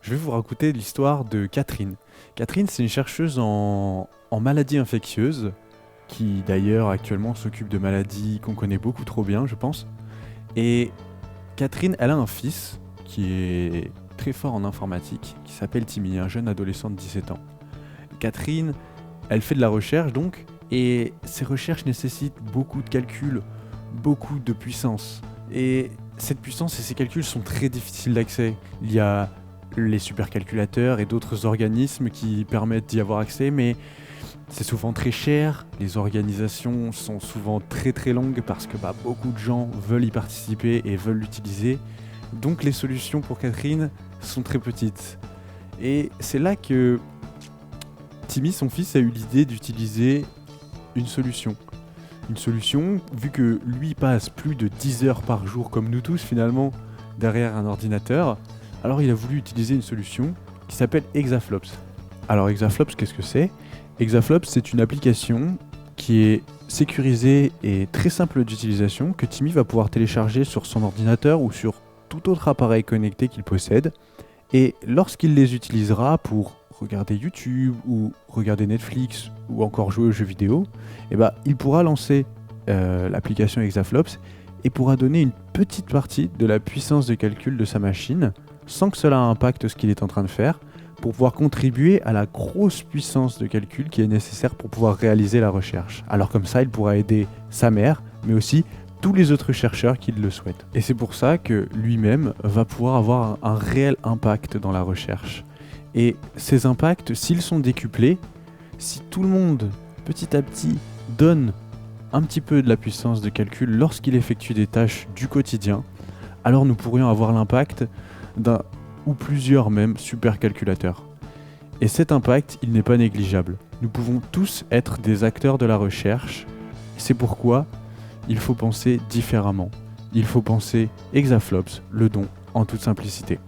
Je vais vous raconter l'histoire de Catherine. Catherine, c'est une chercheuse en maladies infectieuses, qui d'ailleurs actuellement s'occupe de maladies qu'on connaît beaucoup trop bien, je pense. Et Catherine, elle a un fils qui est très fort en informatique, qui s'appelle Timmy, un jeune adolescent de 17 ans. Catherine, elle fait de la recherche donc, et ces recherches nécessitent beaucoup de calculs, beaucoup de puissance. Et cette puissance et ces calculs sont très difficiles d'accès. Il y a les supercalculateurs et d'autres organismes qui permettent d'y avoir accès, mais c'est souvent très cher, les organisations sont souvent très très longues parce que beaucoup de gens veulent y participer et veulent l'utiliser, donc les solutions pour Catherine sont très petites. Et c'est là que Timmy, son fils, a eu l'idée d'utiliser une solution. Une solution, vu que lui passe plus de 10 heures par jour, comme nous tous finalement, derrière un ordinateur, alors il a voulu utiliser une solution qui s'appelle Exaflops. Alors Exaflops, qu'est-ce que c'est ? Exaflops, c'est une application qui est sécurisée et très simple d'utilisation que Timmy va pouvoir télécharger sur son ordinateur ou sur tout autre appareil connecté qu'il possède. Et lorsqu'il les utilisera pour regarder YouTube ou regarder Netflix ou encore jouer aux jeux vidéo, il pourra lancer l'application Exaflops et pourra donner une petite partie de la puissance de calcul de sa machine sans que cela impacte ce qu'il est en train de faire, pour pouvoir contribuer à la grosse puissance de calcul qui est nécessaire pour pouvoir réaliser la recherche. Alors comme ça, il pourra aider sa mère, mais aussi tous les autres chercheurs qui le souhaitent. Et c'est pour ça que lui-même va pouvoir avoir un réel impact dans la recherche. Et ces impacts, s'ils sont décuplés, si tout le monde, petit à petit, donne un petit peu de la puissance de calcul lorsqu'il effectue des tâches du quotidien, alors nous pourrions avoir l'impact d'un ou plusieurs même supercalculateurs. Et cet impact, il n'est pas négligeable. Nous pouvons tous être des acteurs de la recherche. C'est pourquoi il faut penser différemment. Il faut penser Exaflops, le don, en toute simplicité.